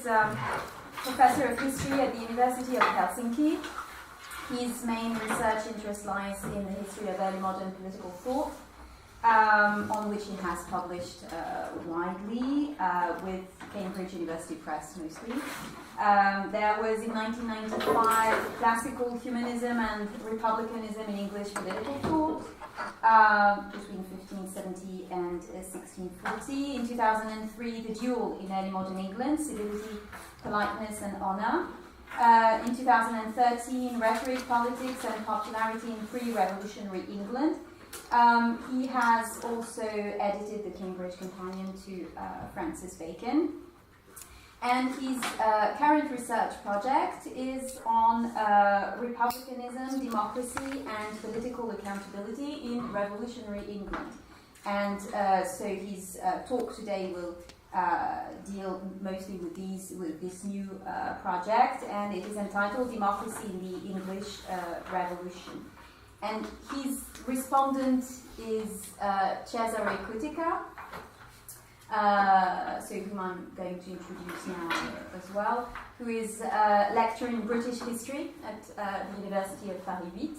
is Professor of History at the University of Helsinki. His main research interest lies in the history of early modern political thought, on which he has published widely with Cambridge University Press mostly. There was in 1995 classical humanism and republicanism in English political thought between 1570 and 1640. In 2003, the duel in early modern England, civility, politeness and honour. In 2013, rhetoric, politics and popularity in pre-revolutionary England. He has also edited the Cambridge Companion to Francis Bacon. And his current research project is on republicanism, democracy, and political accountability in revolutionary England. And so his talk today will deal mostly with this new project, and it is entitled "Democracy in the English Revolution." And his respondent is Cesare Cutica, so whom I'm going to introduce now as well, who is lecturing British history at the University of Paris-8.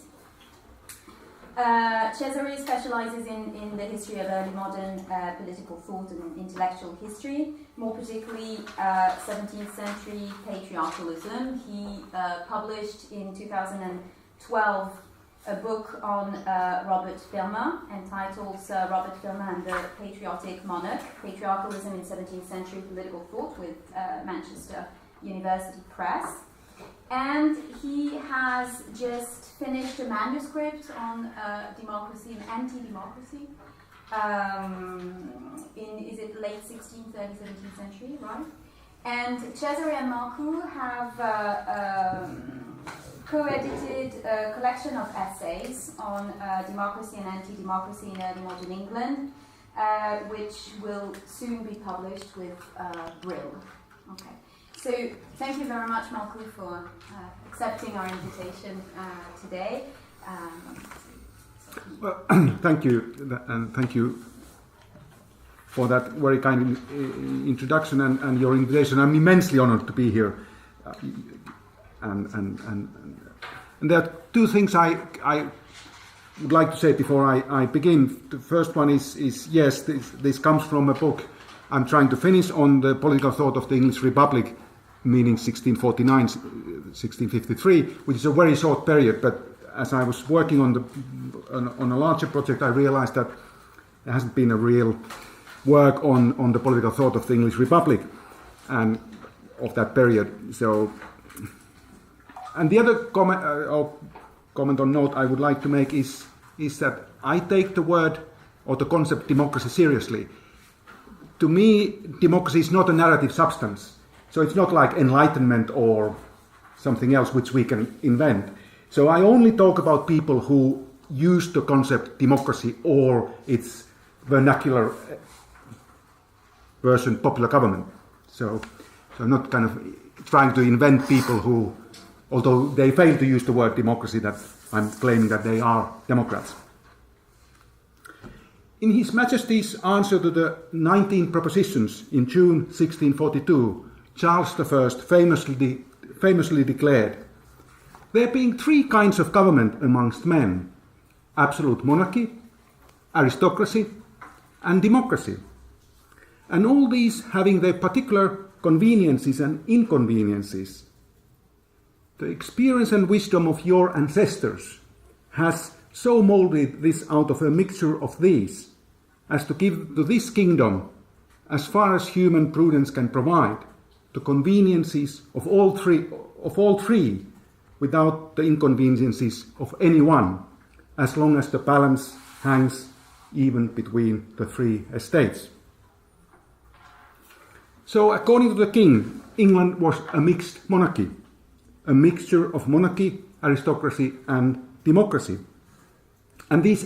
Cesare specializes in the history of early modern political thought and intellectual history, more particularly 17th century patriarchalism. He published in 2012 a book on Robert Filmer entitled Robert Filmer and the Patriotic Monarch, Patriarchalism in 17th Century Political Thought with Manchester University Press. And he has just finished a manuscript on democracy and anti-democracy in, is it late 16th, early 17th century, right? And Cesare and Marcu have co-edited a collection of essays on democracy and anti-democracy in early modern England, which will soon be published with Brill. Okay. So thank you very much, Marcu, for accepting our invitation today. Well, thank you, and thank you for that very kind introduction and your invitation. I'm immensely honored to be here. And there are two things I would like to say before I begin. The first one is yes, this comes from a book I'm trying to finish on the political thought of the English Republic, meaning 1649, 1653, which is a very short period. But as I was working on a larger project, I realized that there hasn't been a real work on the political thought of the English Republic and of that period. So. And the other comment or note I would like to make is that I take the word or the concept democracy seriously. To me, democracy is not a narrative substance. So it's not like enlightenment or something else which we can invent. So I only talk about people who use the concept democracy or its vernacular version, popular government. So I'm not kind of trying to invent people who, although they fail to use the word democracy, that I'm claiming that they are Democrats. In His Majesty's answer to the 19 propositions in June 1642, Charles I famously declared, "There being three kinds of government amongst men, absolute monarchy, aristocracy, and democracy, and all these having their particular conveniences and inconveniences. The experience and wisdom of your ancestors has so molded this out of a mixture of these as to give to this kingdom, as far as human prudence can provide, the conveniences of all three without the inconveniences of any one, as long as the balance hangs even between the three estates." So, according to the king, England was a mixed monarchy, a mixture of monarchy, aristocracy, and democracy. And these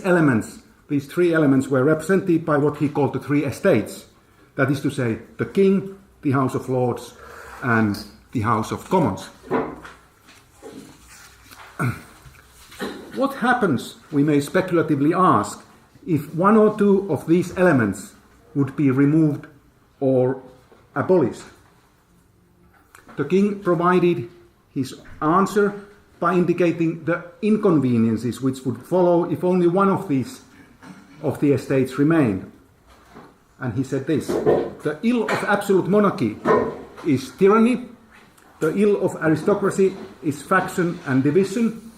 three elements, were represented by what he called the three estates, that is to say, the king, the House of Lords, and the House of Commons. What happens, we may speculatively ask, if one or two of these elements would be removed or abolished? The king provided his answer by indicating the inconveniences which would follow if only one of the estates remained. And he said this: the ill of absolute monarchy is tyranny, the ill of aristocracy is faction and division,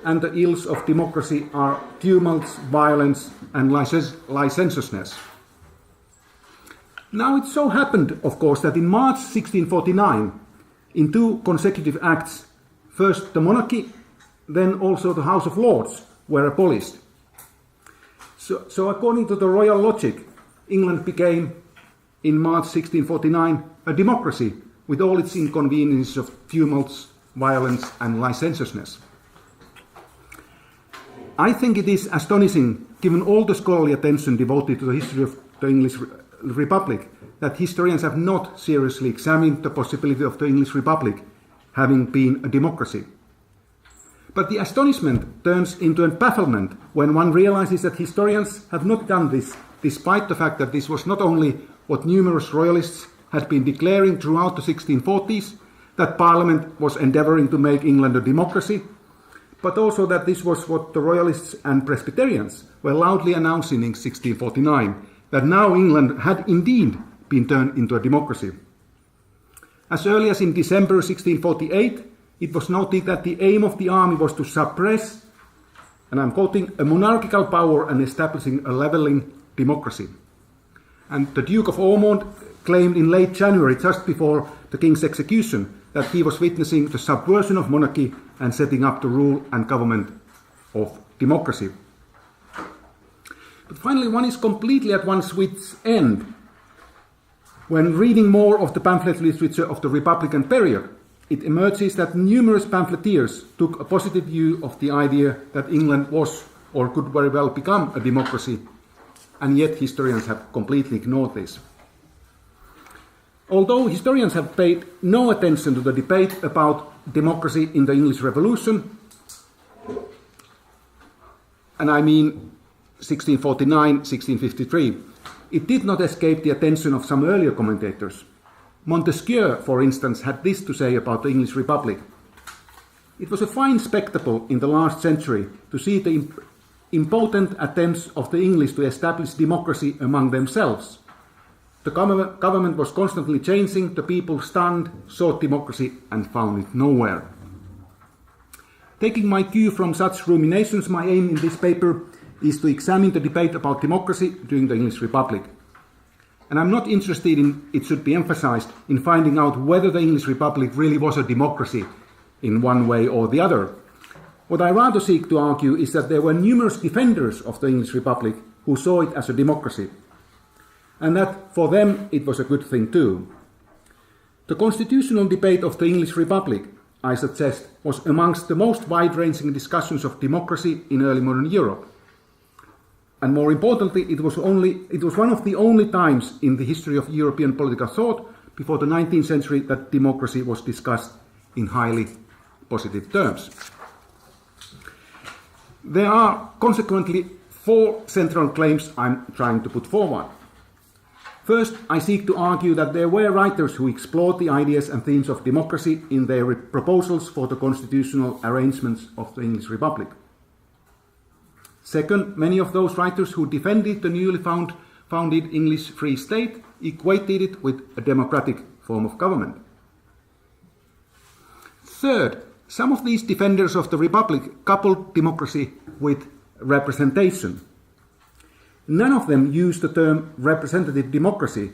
and the ills of democracy are tumults, violence, and licentiousness. Now it so happened, of course, that in March 1649, in 2 consecutive acts, first the monarchy, then also the House of Lords were abolished. So according to the royal logic, England became, in March 1649, a democracy with all its inconveniences of tumults, violence, and licentiousness. I think it is astonishing, given all the scholarly attention devoted to the history of the English Republic, that historians have not seriously examined the possibility of the English Republic having been a democracy. But the astonishment turns into a bafflement when one realizes that historians have not done this, despite the fact that this was not only what numerous royalists had been declaring throughout the 1640s, that Parliament was endeavouring to make England a democracy, but also that this was what the royalists and Presbyterians were loudly announcing in 1649, that now England had indeed been turned into a democracy. As early as in December 1648, it was noted that the aim of the army was to suppress, and I'm quoting, a monarchical power and establishing a levelling democracy. And the Duke of Ormond claimed in late January, just before the king's execution, that he was witnessing the subversion of monarchy and setting up the rule and government of democracy. But finally, one is completely at one's wit's end when reading more of the pamphlet literature of the Republican period. It emerges that numerous pamphleteers took a positive view of the idea that England was or could very well become a democracy, and yet historians have completely ignored this. Although historians have paid no attention to the debate about democracy in the English Revolution, and I mean 1649-1653, it did not escape the attention of some earlier commentators. Montesquieu, for instance, had this to say about the English Republic: it was a fine spectacle in the last century to see the impotent attempts of the English to establish democracy among themselves. The government was constantly changing, the people stunned, sought democracy and found it nowhere. Taking my cue from such ruminations, my aim in this paper is to examine the debate about democracy during the English Republic. And I'm not interested in, it should be emphasized, in finding out whether the English Republic really was a democracy in one way or the other. What I rather seek to argue is that there were numerous defenders of the English Republic who saw it as a democracy, and that for them it was a good thing too. The constitutional debate of the English Republic, I suggest, was amongst the most wide-ranging discussions of democracy in early modern Europe. And more importantly, it was one of the only times in the history of European political thought before the 19th century that democracy was discussed in highly positive terms. There are consequently 4 central claims I'm trying to put forward. First, I seek to argue that there were writers who explored the ideas and themes of democracy in their proposals for the constitutional arrangements of the English Republic. Second, many of those writers who defended the newly founded English Free State equated it with a democratic form of government. Third, some of these defenders of the Republic coupled democracy with representation. None of them used the term representative democracy,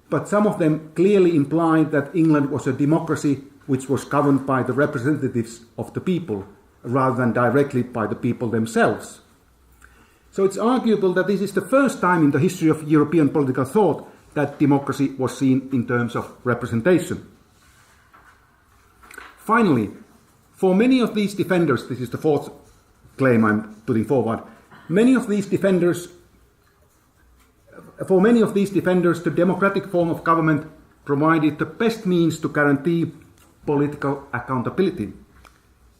but some of them clearly implied that England was a democracy which was governed by the representatives of the people, rather than directly by the people themselves. So it's arguable that this is the first time in the history of European political thought that democracy was seen in terms of representation. Finally, for many of these defenders, this is the 4th claim I'm putting forward, for many of these defenders, the democratic form of government provided the best means to guarantee political accountability.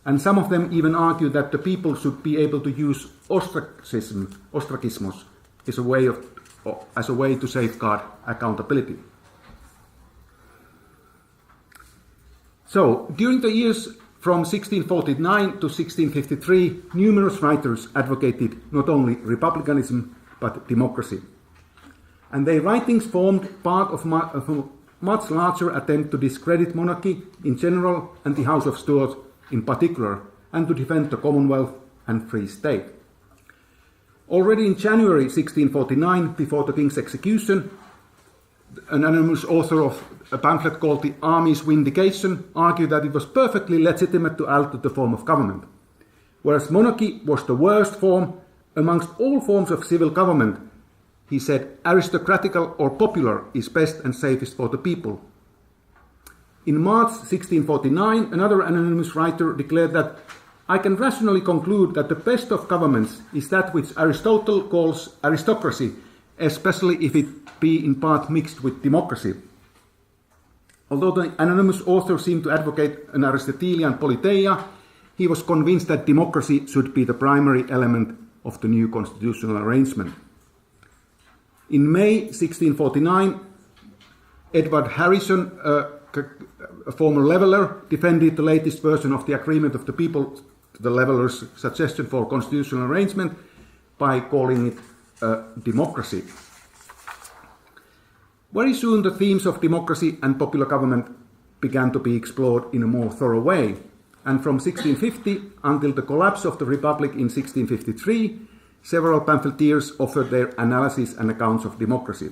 And some of them even argue that the people should be able to use ostracismos as a way to safeguard accountability. So, during the years from 1649 to 1653, numerous writers advocated not only republicanism but democracy. And their writings formed part of a much larger attempt to discredit monarchy in general and the House of Stuart in particular, and to defend the Commonwealth and Free State. Already in January 1649, before the King's execution, an anonymous author of a pamphlet called The Army's Vindication argued that it was perfectly legitimate to alter the form of government. Whereas monarchy was the worst form amongst all forms of civil government, he said aristocratical or popular is best and safest for the people. In March 1649, another anonymous writer declared that I can rationally conclude that the best of governments is that which Aristotle calls aristocracy, especially if it be in part mixed with democracy. Although the anonymous author seemed to advocate an Aristotelian politeia, he was convinced that democracy should be the primary element of the new constitutional arrangement. In May 1649, Edward Harrison, a former leveller, defended the latest version of the Agreement of the People, the leveller's suggestion for constitutional arrangement, by calling it democracy. Very soon the themes of democracy and popular government began to be explored in a more thorough way, and from 1650 until the collapse of the Republic in 1653, several pamphleteers offered their analysis and accounts of democracy.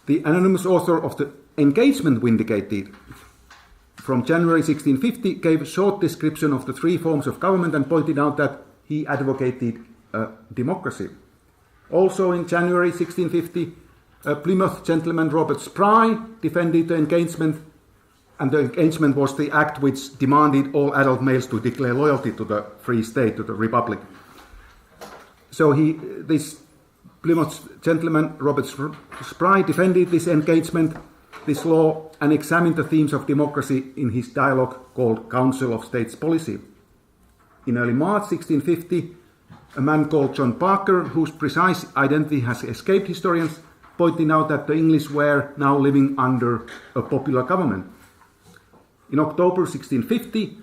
The anonymous author of the Engagement Vindicated from January 1650 gave a short description of the three forms of government and pointed out that he advocated democracy. Also in January 1650, Plymouth gentleman Robert Spry defended the engagement, and the engagement was the act which demanded all adult males to declare loyalty to the Free State, to the Republic. So this Plymouth gentleman Robert Spry defended this engagement, this law, and examined the themes of democracy in his dialogue called Council of States Policy. In early March 1650, a man called John Parker, whose precise identity has escaped historians, pointing out that the English were now living under a popular government. In October 1650,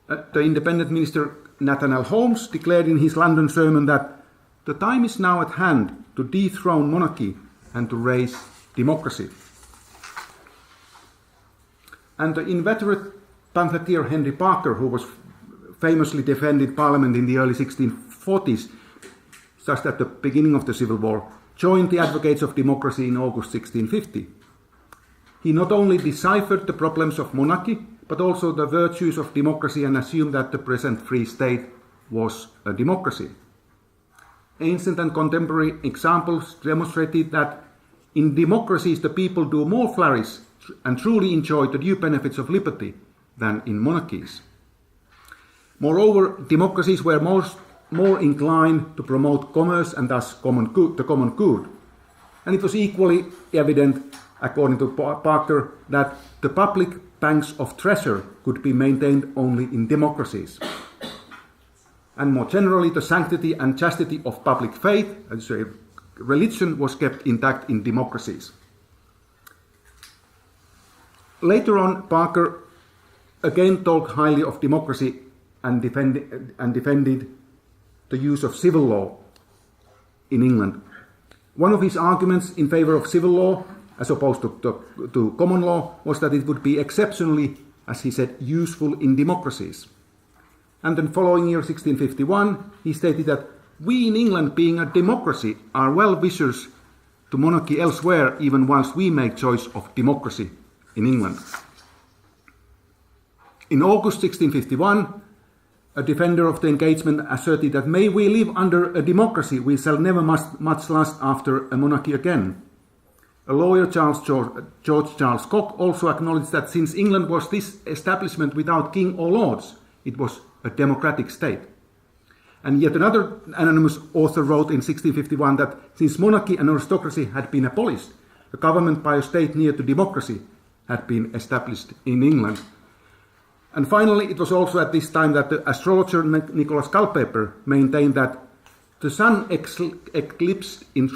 the independent minister Nathaniel Holmes declared in his London sermon that the time is now at hand to dethrone monarchy and to raise democracy. And the inveterate pamphleteer Henry Parker, who was famously defended Parliament in the early 1640s, just at the beginning of the Civil War, joined the advocates of democracy in August 1650. He not only deciphered the problems of monarchy, but also the virtues of democracy, and assumed that the present Free State was a democracy. Ancient and contemporary examples demonstrated that in democracies the people do more flourish and truly enjoy the due benefits of liberty than in monarchies. Moreover, democracies were more inclined to promote commerce and thus the common good. And it was equally evident, according to Parker, that the public banks of treasure could be maintained only in democracies. And more generally, the sanctity and chastity of public faith, as a religion, was kept intact in democracies. Later on, Parker again talked highly of democracy and defended the use of civil law in England. One of his arguments in favor of civil law, as opposed to common law, was that it would be exceptionally, as he said, useful in democracies. And then following year 1651, he stated that we in England, being a democracy, are well wishers to monarchy elsewhere, even whilst we make choice of democracy in England. In August 1651, a defender of the engagement asserted that may we live under a democracy, we shall never much last after a monarchy again. A lawyer, George Charles Cock, also acknowledged that since England was this establishment without king or lords, it was a democratic state. And yet another anonymous author wrote in 1651 that since monarchy and aristocracy had been abolished, a government by a state near to democracy had been established in England. And finally, it was also at this time that the astrologer Nicholas Culpeper maintained that the sun eclipsed in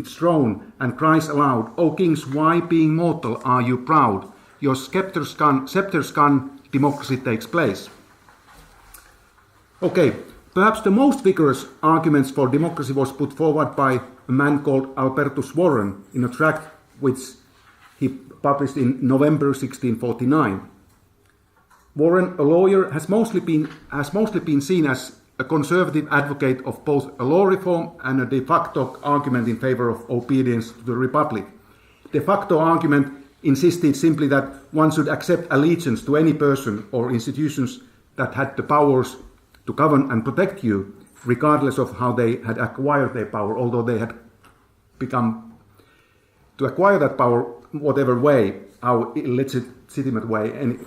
throne and cries aloud, O kings, why being mortal are you proud? your scepter's gun, democracy takes place. Okay, perhaps the most vigorous arguments for democracy was put forward by a man called Albertus Warren in a tract which he published in November 1649. Warren, a lawyer, has mostly been seen as a conservative advocate of both a law reform and a de facto argument in favor of obedience to the Republic. De facto argument insisted simply that one should accept allegiance to any person or institutions that had the powers to govern and protect you, regardless of how they had acquired their power, although they had become to acquire that power whatever way, how illegitimate way,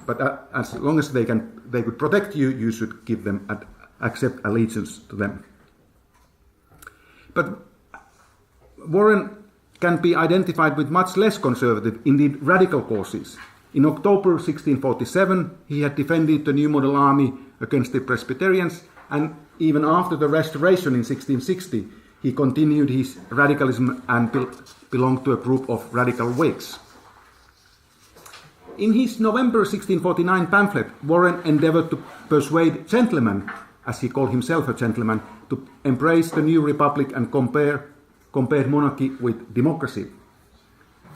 but as long as they could protect you, you should give them accept allegiance to them. But Warren can be identified with much less conservative, indeed radical causes. In October 1647, he had defended the New Model Army against the Presbyterians, and even after the Restoration in 1660, he continued his radicalism and belonged to a group of radical Whigs. In his November 1649 pamphlet, Warren endeavored to persuade gentlemen, as he called himself a gentleman, to embrace the new republic and compared monarchy with democracy.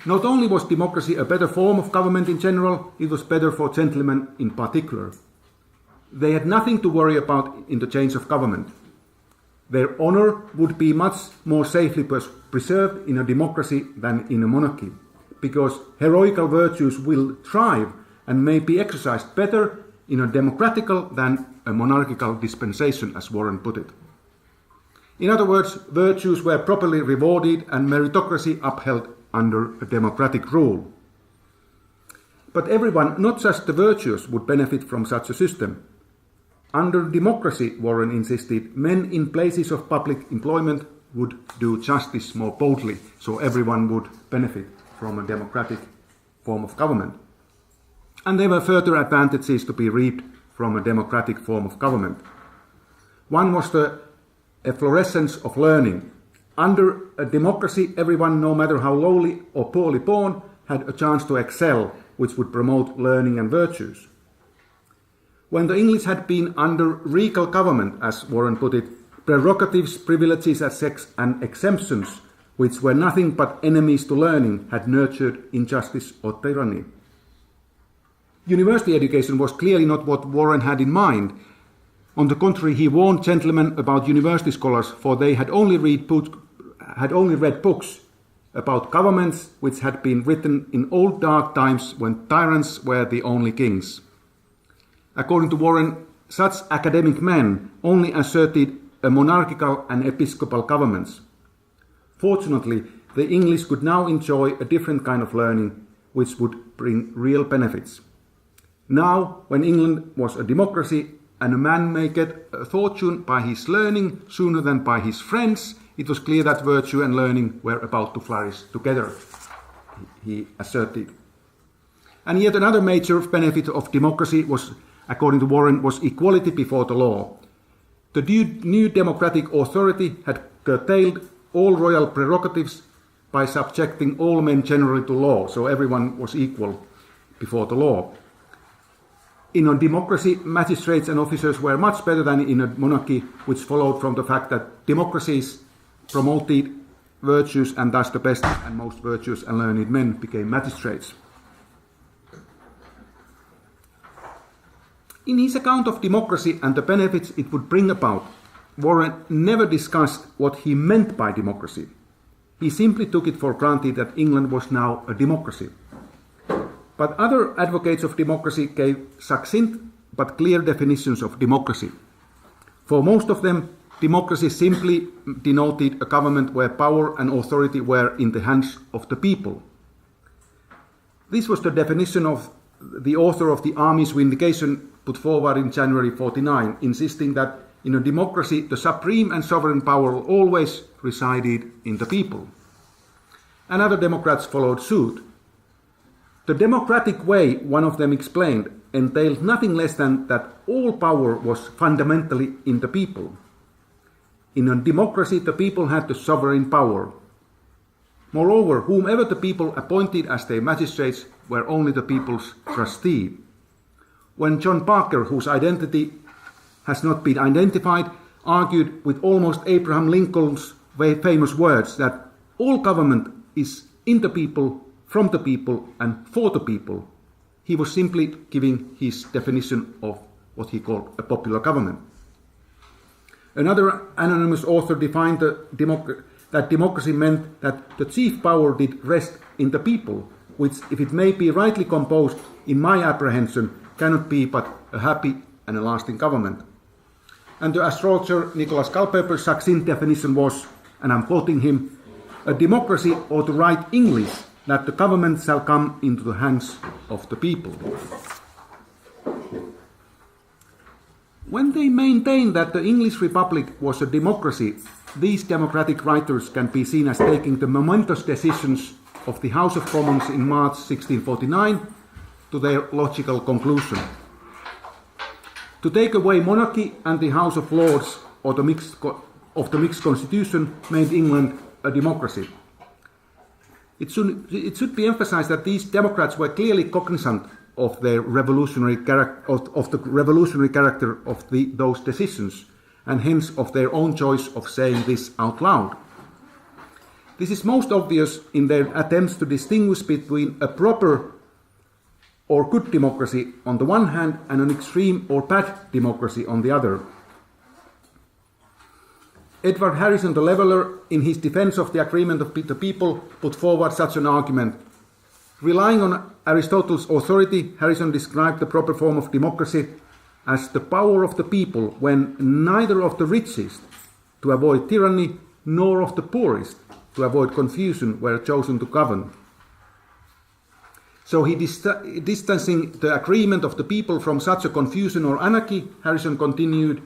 Not only was democracy a better form of government in general, it was better for gentlemen in particular. They had nothing to worry about in the change of government. Their honor would be much more safely preserved in a democracy than in a monarchy, because heroical virtues will thrive and may be exercised better in a democratical than a monarchical dispensation, as Warren put it. In other words, virtues were properly rewarded and meritocracy upheld under a democratic rule. But everyone, not just the virtuous, would benefit from such a system. Under democracy, Warren insisted, men in places of public employment would do justice more boldly, so everyone would benefit from a democratic form of government. And there were further advantages to be reaped from a democratic form of government. One was the efflorescence of learning. Under a democracy, everyone, no matter how lowly or poorly born, had a chance to excel, which would promote learning and virtues. When the English had been under regal government, as Warren put it, prerogatives, privileges, and exemptions, which were nothing but enemies to learning, had nurtured injustice or tyranny. University education was clearly not what Warren had in mind. On the contrary, he warned gentlemen about university scholars, for they had only read books about governments which had been written in old dark times when tyrants were the only kings. According to Warren, such academic men only asserted a monarchical and episcopal governments. Fortunately, the English could now enjoy a different kind of learning which would bring real benefits. Now, when England was a democracy and a man may get a fortune by his learning sooner than by his friends, it was clear that virtue and learning were about to flourish together, he asserted. And yet another major benefit of democracy was, according to Warren, was equality before the law. The new democratic authority had curtailed all royal prerogatives by subjecting all men generally to law, so everyone was equal before the law. In a democracy, magistrates and officers were much better than in a monarchy, which followed from the fact that democracies promoted virtues, and thus the best and most virtuous and learned men became magistrates. In his account of democracy and the benefits it would bring about, Warren never discussed what he meant by democracy. He simply took it for granted that England was now a democracy. But other advocates of democracy gave succinct but clear definitions of democracy. For most of them, democracy simply denoted a government where power and authority were in the hands of the people. This was the definition of the author of the Army's Vindication put forward in January 1949, insisting that in a democracy the supreme and sovereign power always resided in the people. And other Democrats followed suit. The democratic way, one of them explained, entailed nothing less than that all power was fundamentally in the people. In a democracy, the people had the sovereign power. Moreover, whomever the people appointed as their magistrates were only the people's trustee. When John Parker, whose identity has not been identified, argued with almost Abraham Lincoln's famous words that all government is in the people, from the people, and for the people, he was simply giving his definition of what he called a popular government. Another anonymous author defined that democracy meant that the chief power did rest in the people, which, if it may be rightly composed, in my apprehension, cannot be but a happy and a lasting government. And the astrologer Nicholas Culpeper's succinct definition was, and I'm quoting him, a democracy ought to write English, that the government shall come into the hands of the people. When they maintain that the English Republic was a democracy, these democratic writers can be seen as taking the momentous decisions of the House of Commons in March 1649 to their logical conclusion. To take away monarchy and the House of Lords or the mixed constitution made England a democracy. It should be emphasized that these Democrats were clearly cognizant of the revolutionary character of those decisions, and hence of their own choice of saying this out loud. This is most obvious in their attempts to distinguish between a proper or good democracy on the one hand and an extreme or bad democracy on the other. Edward Harrison, the Leveller, in his defense of the agreement of the people, put forward such an argument. Relying on Aristotle's authority, Harrison described the proper form of democracy as the power of the people when neither of the richest, to avoid tyranny, nor of the poorest, to avoid confusion, were chosen to govern. So he distancing the agreement of the people from such a confusion or anarchy, Harrison continued,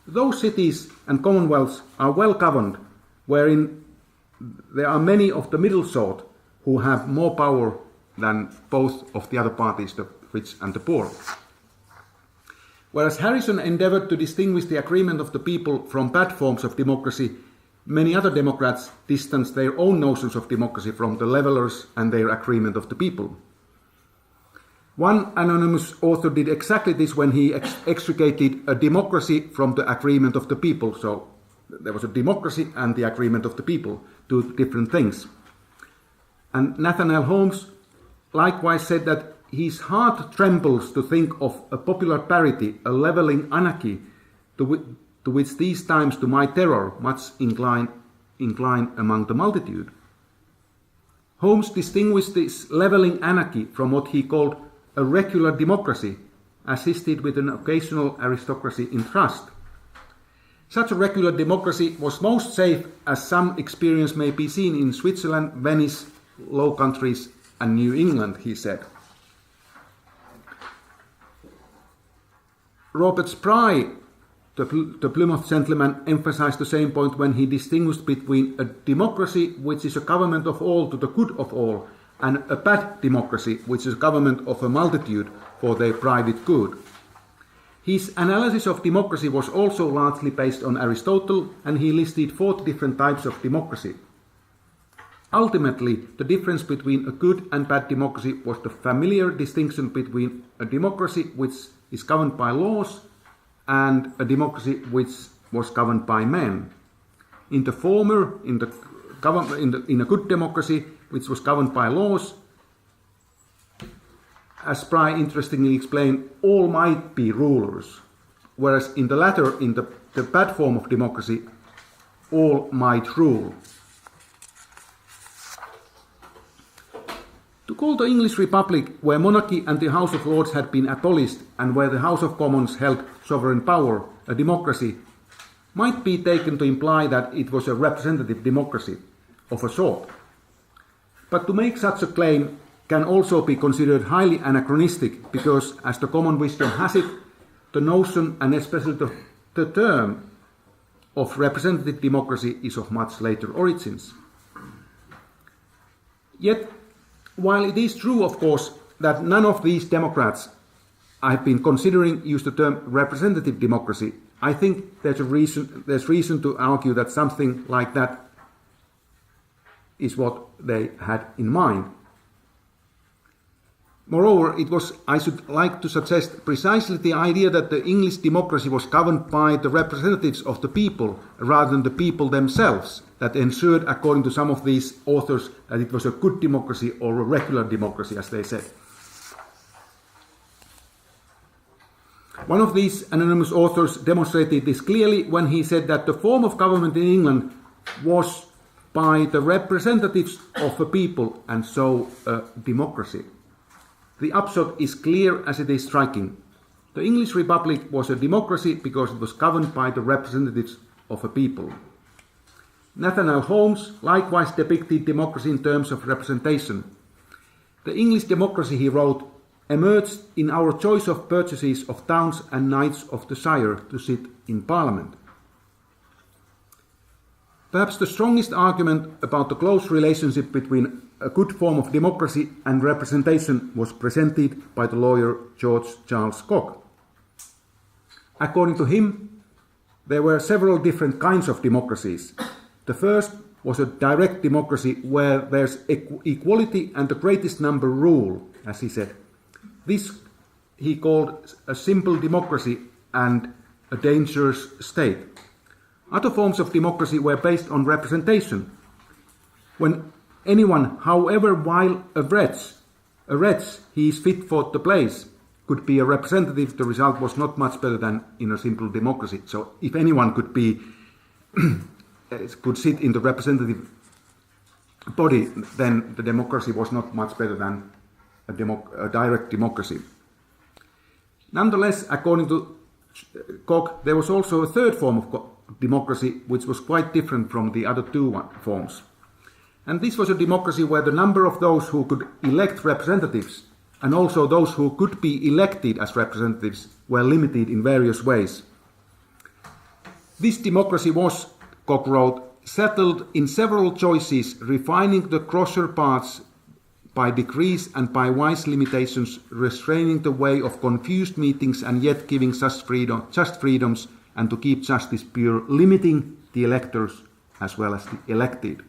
those cities and commonwealths are well governed, wherein there are many of the middle sort who have more power than both of the other parties, the rich and the poor. Whereas Harrison endeavored to distinguish the agreement of the people from bad forms of democracy, many other Democrats distanced their own notions of democracy from the Levellers and their agreement of the people. One anonymous author did exactly this when he extricated a democracy from the agreement of the people. So there was a democracy and the agreement of the people, two different things. And Nathaniel Holmes likewise said that his heart trembles to think of a popular parity, a levelling anarchy, to which these times, to my terror, much incline among the multitude. Holmes distinguished this levelling anarchy from what he called a regular democracy, assisted with an occasional aristocracy in trust. Such a regular democracy was most safe, as some experience may be seen in Switzerland, Venice, Low Countries, and New England, he said. Robert Spry, the Plymouth gentleman, emphasized the same point when he distinguished between a democracy which is a government of all to the good of all, and a bad democracy which is a government of a multitude for their private good. His analysis of democracy was also largely based on Aristotle, and he listed 4 different types of democracy. Ultimately, the difference between a good and bad democracy was the familiar distinction between a democracy which is governed by laws and a democracy which was governed by men. In the former, in a good democracy which was governed by laws, as Spry interestingly explained, all might be rulers, whereas in the latter, in the bad form of democracy, all might rule. To call the English Republic, where monarchy and the House of Lords had been abolished and where the House of Commons held sovereign power, a democracy, might be taken to imply that it was a representative democracy of a sort. But to make such a claim can also be considered highly anachronistic because, as the common wisdom has it, the notion and especially the term of representative democracy is of much later origins. Yet, while it is true, of course, that none of these Democrats I have been considering use the term representative democracy, I think there's reason to argue that something like that is what they had in mind. Moreover, it was, I should like to suggest, precisely the idea that the English democracy was governed by the representatives of the people rather than the people themselves that ensured, according to some of these authors, that it was a good democracy or a regular democracy, as they said. One of these anonymous authors demonstrated this clearly when he said that the form of government in England was by the representatives of the people, and so a democracy. The upshot is clear as it is striking. The English Republic was a democracy because it was governed by the representatives of a people. Nathaniel Holmes likewise depicted democracy in terms of representation. The English democracy, he wrote, emerged in our choice of purchases of towns and knights of the shire to sit in Parliament. Perhaps the strongest argument about the close relationship between a good form of democracy and representation was presented by the lawyer George Charles Cock. According to him, there were several different kinds of democracies. The first was a direct democracy where there's equality and the greatest number rule, as he said. This he called a simple democracy and a dangerous state. Other forms of democracy were based on representation. When anyone, however vile a wretch, he is fit for the place, could be a representative, the result was not much better than in a simple democracy. So if anyone could be could sit in the representative body, then the democracy was not much better than a direct democracy. Nonetheless, according to Koch, there was also a third form of democracy which was quite different from the other two forms. And this was a democracy where the number of those who could elect representatives and also those who could be elected as representatives were limited in various ways. This democracy was, Koch wrote, settled in several choices, refining the grosser parts by degrees and by wise limitations, restraining the way of confused meetings and yet giving just freedoms, and to keep justice pure, limiting the electors as well as the elected.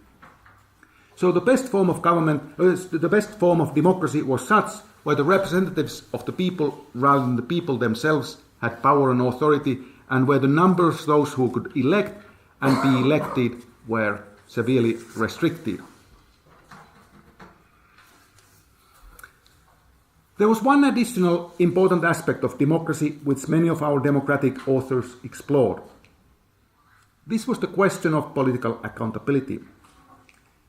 So the best form of government, the best form of democracy was such where the representatives of the people rather than the people themselves had power and authority, and where the numbers of those who could elect and be elected were severely restricted. There was one additional important aspect of democracy which many of our democratic authors explored. This was the question of political accountability.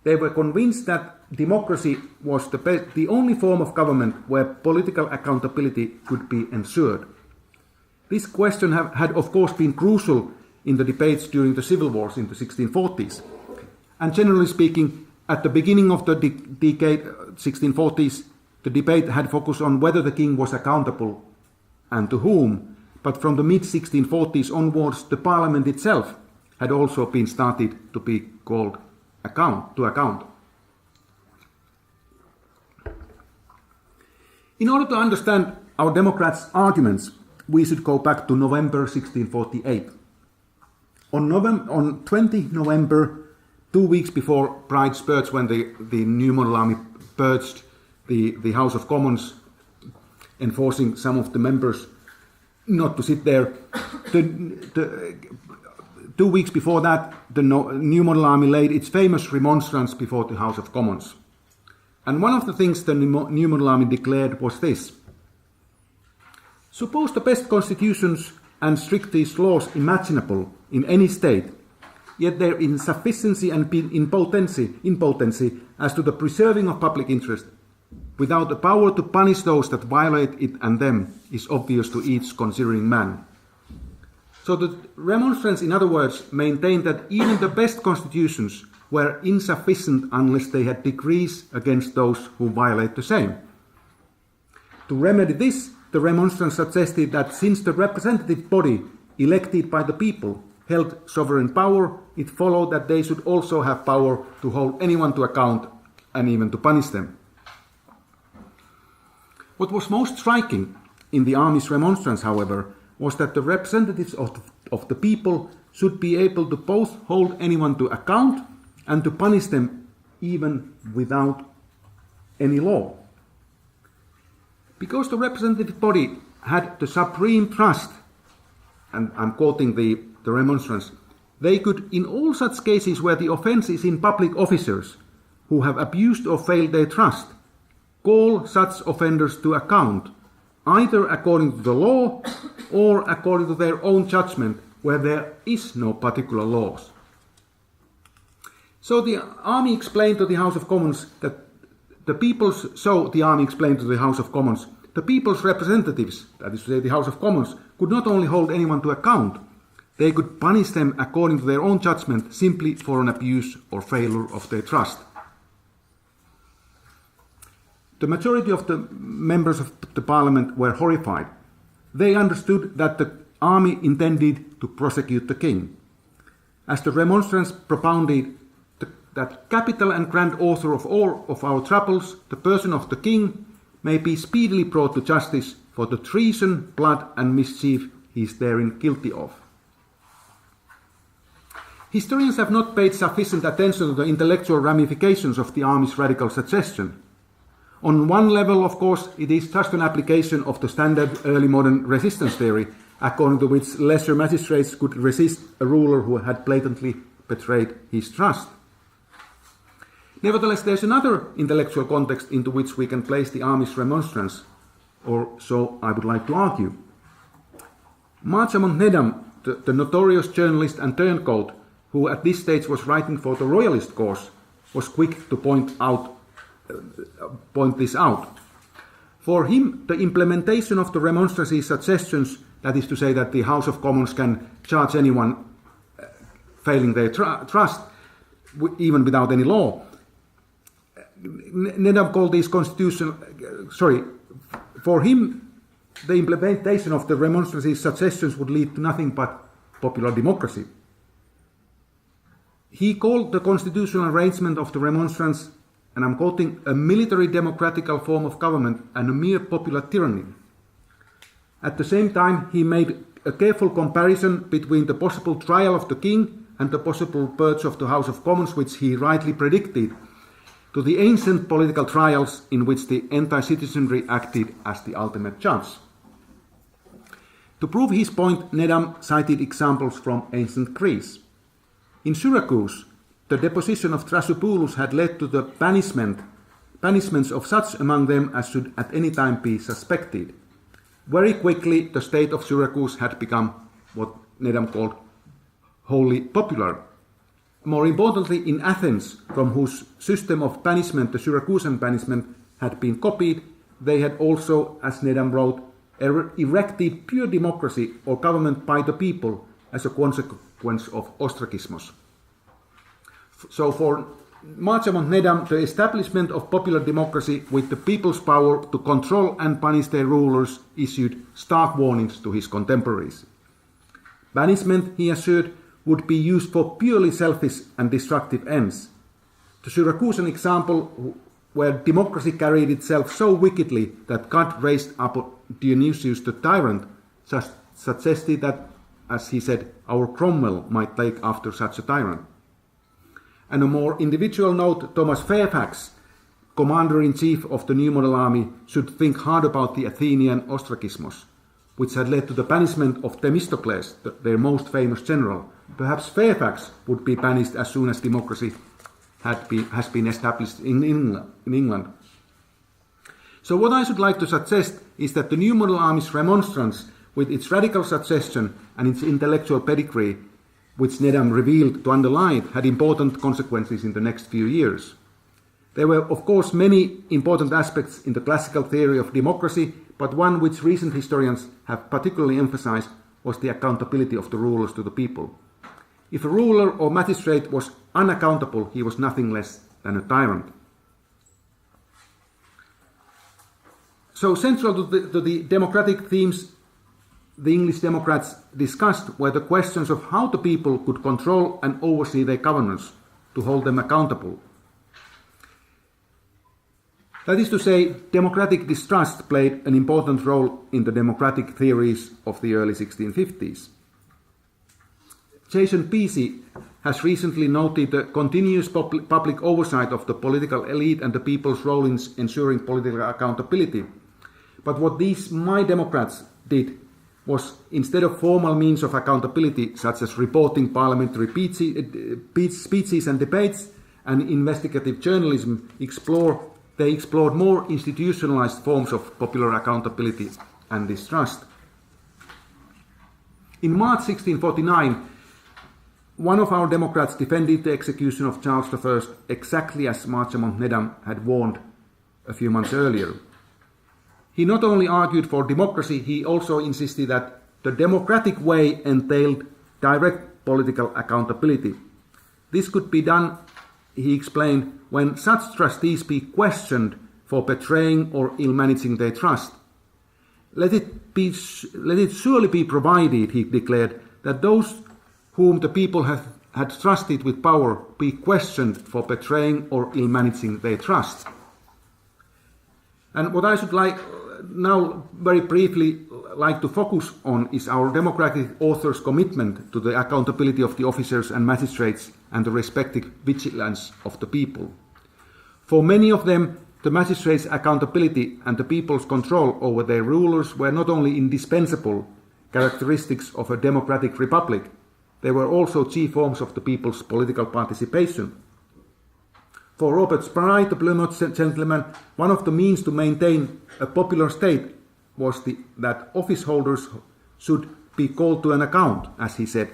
They were convinced that democracy was the only form of government where political accountability could be ensured. This question had of course been crucial in the debates during the civil wars in the 1640s. And generally speaking, at the beginning of the decade 1640s, the debate had focused on whether the king was accountable and to whom, but from the mid-1640s onwards, the parliament itself had also been started to be called to account. In order to understand our Democrats' arguments, we should go back to November 1648. On 20 November, 2 weeks before Pride's Purge, when the New Model Army purged the House of Commons, enforcing some of the members not to sit there. 2 weeks before that, the New Model Army laid its famous remonstrance before the House of Commons. And one of the things the New Model Army declared was this: suppose the best constitutions and strictest laws imaginable in any state, yet their insufficiency and impotency as to the preserving of public interest, without the power to punish those that violate it and them, is obvious to each considering man. So the remonstrance, in other words, maintained that even the best constitutions were insufficient unless they had decrees against those who violate the same. To remedy this, the remonstrance suggested that since the representative body elected by the people held sovereign power, it followed that they should also have power to hold anyone to account and even to punish them. What was most striking in the army's remonstrance, however, was that the representatives of the people should be able to both hold anyone to account and to punish them even without any law. Because the representative body had the supreme trust, and I'm quoting the remonstrance, they could, in all such cases where the offence is in public officers who have abused or failed their trust, call such offenders to account, either according to the law or according to their own judgment, where there is no particular laws. So the army explained to the House of Commons that the people's representatives, that is to say the House of Commons, could not only hold anyone to account, they could punish them according to their own judgment simply for an abuse or failure of their trust. The majority of the members of the parliament were horrified. They understood that the army intended to prosecute the king. As the remonstrance propounded that capital and grand author of all of our troubles, the person of the king, may be speedily brought to justice for the treason, blood and mischief he is therein guilty of. Historians have not paid sufficient attention to the intellectual ramifications of the army's radical suggestion. On one level, of course, it is just an application of the standard early modern resistance theory, according to which lesser magistrates could resist a ruler who had blatantly betrayed his trust. Nevertheless, there is another intellectual context into which we can place the army's remonstrance, or so I would like to argue. Nedim, the notorious journalist and turncoat, who at this stage was writing for the royalist cause, was quick to point this out. For him, the implementation of the remonstrance's suggestions, that is to say that the House of Commons can charge anyone failing their trust, even without any law, Nedim called these for him, the implementation of the remonstrance's suggestions would lead to nothing but popular democracy. He called the constitutional arrangement of the remonstrance, and I'm quoting, a military democratical form of government and a mere popular tyranny. At the same time, he made a careful comparison between the possible trial of the king and the possible purge of the House of Commons, which he rightly predicted, to the ancient political trials in which the entire citizenry acted as the ultimate judge. To prove his point, Nedim cited examples from ancient Greece. In Syracuse, the deposition of Thrasybulos had led to the banishments of such among them as should at any time be suspected. Very quickly, the state of Syracuse had become what Nedim called wholly popular. More importantly, in Athens, from whose system of banishment the Syracusan banishment had been copied, they had also, as Nedim wrote, erected pure democracy or government by the people as a consequence of ostracismos. So for Nedim, the establishment of popular democracy with the people's power to control and punish their rulers issued stark warnings to his contemporaries. Banishment, he assured, would be used for purely selfish and destructive ends. The Syracusan example, where democracy carried itself so wickedly that God raised up Dionysius the tyrant, suggested that, as he said, our Cromwell might take after such a tyrant. On a more individual note, Thomas Fairfax, commander-in-chief of the New Model Army, should think hard about the Athenian ostracismos, which had led to the banishment of Themistocles, their most famous general. Perhaps Fairfax would be banished as soon as democracy has been established in England. So what I should like to suggest is that the New Model Army's remonstrance, with its radical suggestion and its intellectual pedigree, which Nedim revealed to underlie it, had important consequences in the next few years. There were, of course, many important aspects in the classical theory of democracy, but one which recent historians have particularly emphasized was the accountability of the rulers to the people. If a ruler or magistrate was unaccountable, he was nothing less than a tyrant. So central to the democratic themes the English Democrats discussed were the questions of how the people could control and oversee their governors to hold them accountable. That is to say, democratic distrust played an important role in the democratic theories of the early 1650s. Jason Pesey has recently noted the continuous public oversight of the political elite and the people's role in ensuring political accountability. But what these My Democrats did was, instead of formal means of accountability, such as reporting parliamentary speeches and debates and investigative journalism, they explored more institutionalized forms of popular accountability and distrust. In March 1649, one of our Democrats defended the execution of Charles I exactly as Marchemont Nedim had warned a few months earlier. He not only argued for democracy, he also insisted that the democratic way entailed direct political accountability. This could be done, he explained, when such trustees be questioned for betraying or ill-managing their trust. Let it surely be provided, he declared, that those whom the people had trusted with power be questioned for betraying or ill-managing their trust. And what I should like now very briefly like to focus on is our democratic authors' commitment to the accountability of the officers and magistrates and the respective vigilance of the people. For many of them, the magistrates' accountability and the people's control over their rulers were not only indispensable characteristics of a democratic republic, they were also chief forms of the people's political participation. For Robert Spry, the Plymouth gentleman, one of the means to maintain a popular state was that office holders should be called to an account, as he said.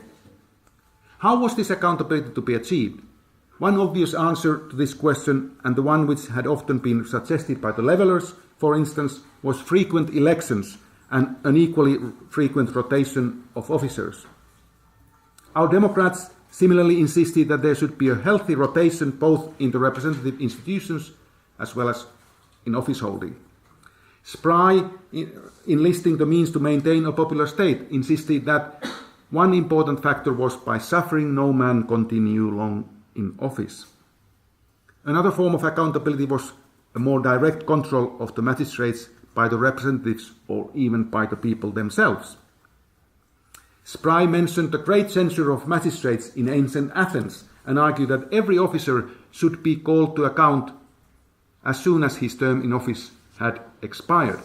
How was this accountability to be achieved? One obvious answer to this question, and the one which had often been suggested by the Levellers, for instance, was frequent elections and an equally frequent rotation of officers. Our Democrats similarly insisted that there should be a healthy rotation both in the representative institutions as well as in office holding. Spry, enlisting the means to maintain a popular state, insisted that one important factor was by suffering no man continue long in office. Another form of accountability was a more direct control of the magistrates by the representatives or even by the people themselves. Spry mentioned the great censure of magistrates in ancient Athens and argued that every officer should be called to account as soon as his term in office had expired.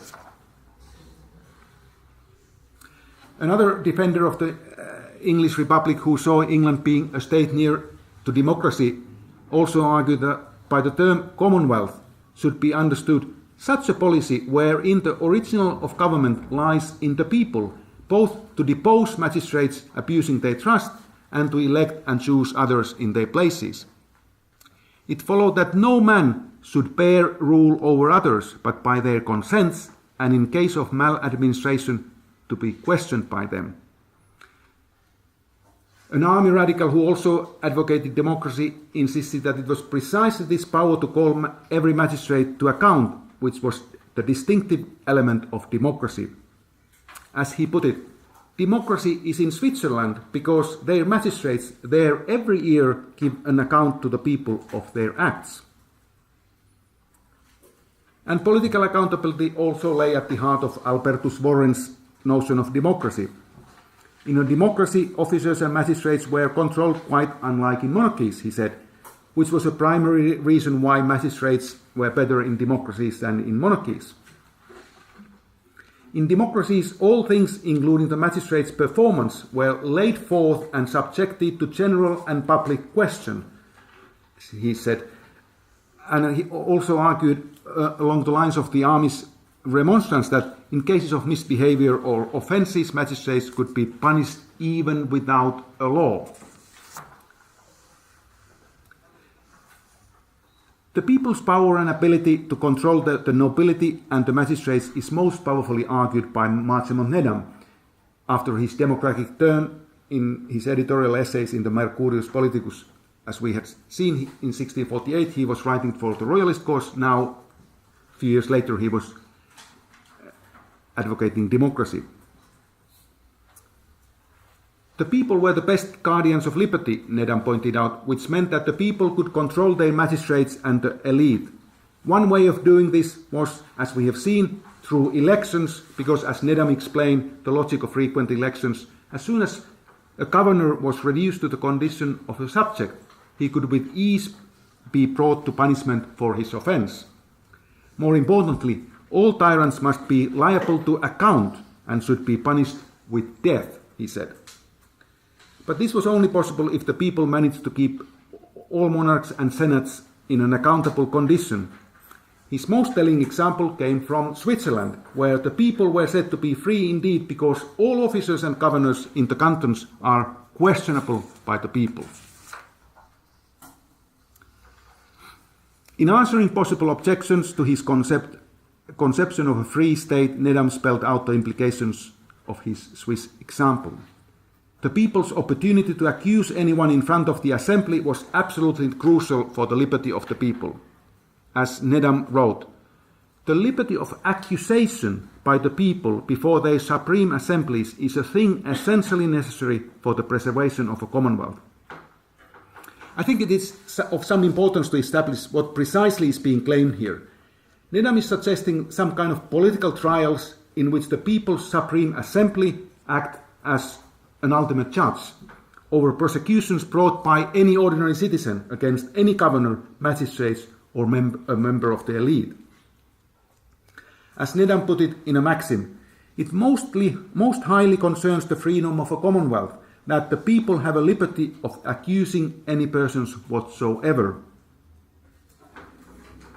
Another defender of the English Republic who saw England being a state near to democracy also argued that by the term Commonwealth should be understood such a policy wherein the original of government lies in the people, both to depose magistrates abusing their trust and to elect and choose others in their places. It followed that no man should bear rule over others but by their consents, and in case of maladministration to be questioned by them. An army radical who also advocated democracy insisted that it was precisely this power to call every magistrate to account which was the distinctive element of democracy. As he put it, democracy is in Switzerland because their magistrates there every year give an account to the people of their acts. And political accountability also lay at the heart of Albertus Warren's notion of democracy. In a democracy, officers and magistrates were controlled quite unlike in monarchies, he said, which was a primary reason why magistrates were better in democracies than in monarchies. In democracies, all things, including the magistrate's performance, were laid forth and subjected to general and public question, he said. And he also argued along the lines of the army's remonstrance that in cases of misbehavior or offences, magistrates could be punished even without a law. The people's power and ability to control the nobility and the magistrates is most powerfully argued by Marchemont Nedim after his democratic turn in his editorial essays in the Mercurius Politicus. As we had seen in 1648, he was writing for the royalist cause. Now, a few years later, he was advocating democracy. The people were the best guardians of liberty, Nedim pointed out, which meant that the people could control their magistrates and the elite. One way of doing this was, as we have seen, through elections, because as Nedim explained the logic of frequent elections, as soon as a governor was reduced to the condition of a subject, he could with ease be brought to punishment for his offence. More importantly, all tyrants must be liable to account and should be punished with death, he said. But this was only possible if the people managed to keep all monarchs and senates in an accountable condition. His most telling example came from Switzerland, where the people were said to be free indeed because all officers and governors in the cantons are questionable by the people. In answering possible objections to his conception of a free state, Nedim spelled out the implications of his Swiss example. The people's opportunity to accuse anyone in front of the assembly was absolutely crucial for the liberty of the people. As Nedim wrote, the liberty of accusation by the people before their supreme assemblies is a thing essentially necessary for the preservation of a commonwealth. I think it is of some importance to establish what precisely is being claimed here. Nedim is suggesting some kind of political trials in which the people's supreme assembly act as an ultimate judge over prosecutions brought by any ordinary citizen against any governor, magistrates, or a member of the elite. As Nedim put it in a maxim, it most highly concerns the freedom of a commonwealth that the people have a liberty of accusing any persons whatsoever.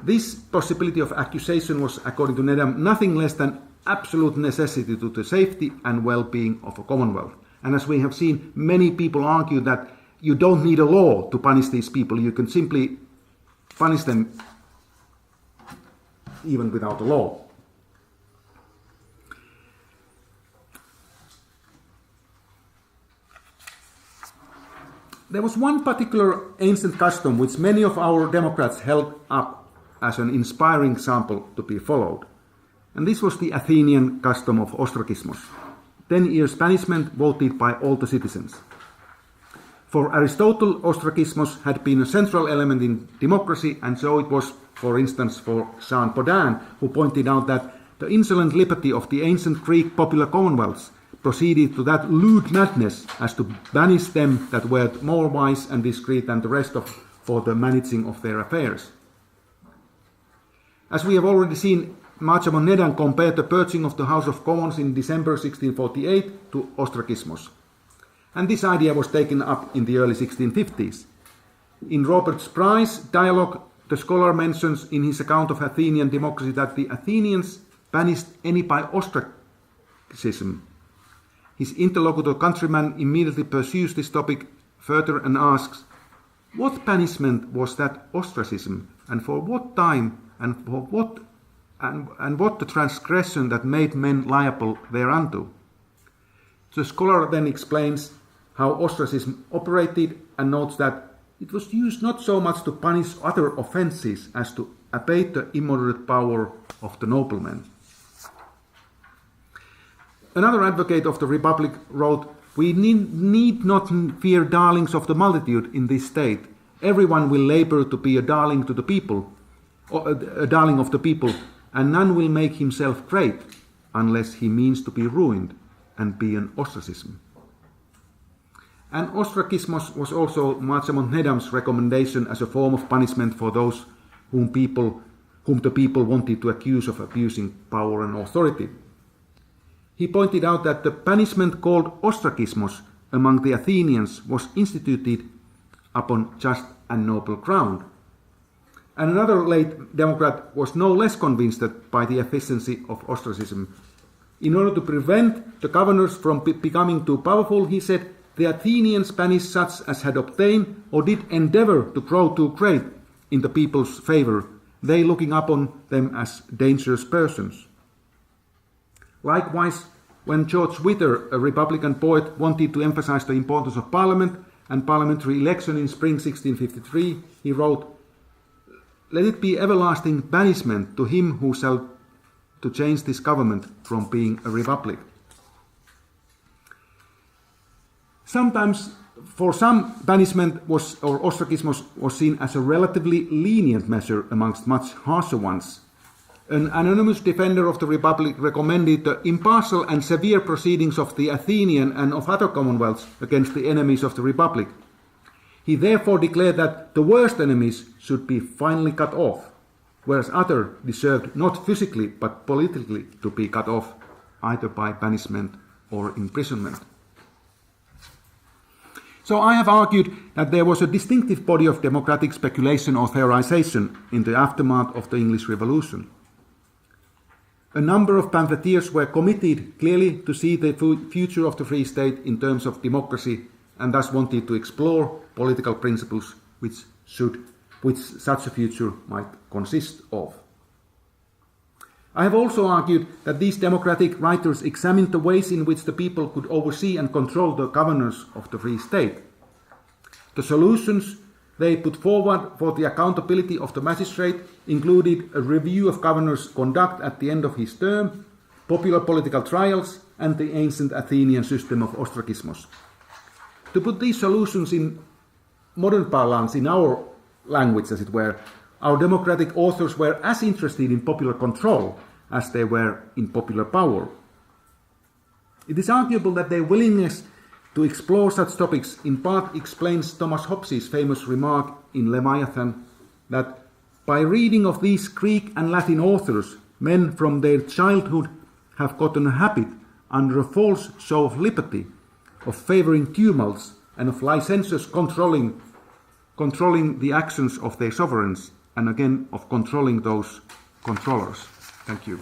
This possibility of accusation was, according to Nedim, nothing less than absolute necessity to the safety and well-being of a commonwealth. And as we have seen, many people argue that you don't need a law to punish these people. You can simply punish them even without a law. There was one particular ancient custom which many of our democrats held up as an inspiring example to be followed. And this was the Athenian custom of ostracismos, 10 years banishment voted by all the citizens. For Aristotle, ostracismos had been a central element in democracy, and so it was, for instance, for Jean Baudin, who pointed out that the insolent liberty of the ancient Greek popular commonwealths proceeded to that lewd madness as to banish them that were more wise and discreet than the rest for the managing of their affairs. As we have already seen, Myriam Nedim compared the purging of the House of Commons in December 1648 to ostracismos. And this idea was taken up in the early 1650s. In Robert Spry's dialogue, the scholar mentions in his account of Athenian democracy that the Athenians banished any by ostracism. His interlocutor countryman immediately pursues this topic further and asks, what punishment was that ostracism, and for what time, and for what and what the transgression that made men liable thereunto? The scholar then explains how ostracism operated and notes that it was used not so much to punish other offences as to abate the immoderate power of the noblemen. Another advocate of the Republic wrote, we need not fear darlings of the multitude in this state. Everyone will labour to be a darling to the people, or a darling of the people, and none will make himself great unless he means to be ruined and be an ostracism. And ostracismos was also Myriam Nedim's recommendation as a form of punishment for those whom the people wanted to accuse of abusing power and authority. He pointed out that the punishment called ostracismos among the Athenians was instituted upon just and noble ground. And another late democrat was no less convinced by the efficiency of ostracism. In order to prevent the governors from becoming too powerful, he said, the Athenians banished such as had obtained or did endeavour to grow too great in the people's favour, they looking upon them as dangerous persons. Likewise, when George Wither, a Republican poet, wanted to emphasize the importance of Parliament and parliamentary election in spring 1653, he wrote, let it be everlasting banishment to him who shall to change this government from being a republic. Sometimes, for some, banishment or ostracism was seen as a relatively lenient measure amongst much harsher ones. An anonymous defender of the Republic recommended the impartial and severe proceedings of the Athenian and of other commonwealths against the enemies of the Republic. He therefore declared that the worst enemies should be finally cut off, whereas others deserved not physically but politically to be cut off, either by banishment or imprisonment. So I have argued that there was a distinctive body of democratic speculation or theorization in the aftermath of the English Revolution. A number of pamphleteers were committed clearly to see the future of the Free State in terms of democracy, and thus wanted to explore political principles which such a future might consist of. I have also argued that these democratic writers examined the ways in which the people could oversee and control the governors of the Free State. The solutions they put forward for the accountability of the magistrate included a review of governors' conduct at the end of his term, popular political trials, and the ancient Athenian system of ostracismos. To put these solutions in modern parlance, in our language as it were, our democratic authors were as interested in popular control as they were in popular power. It is arguable that their willingness to explore such topics in part explains Thomas Hobbes's famous remark in Leviathan that by reading of these Greek and Latin authors, men from their childhood have gotten a habit under a false show of liberty, of favouring tumults and of licentious controlling the actions of their sovereigns, and again of controlling those controllers. Thank you.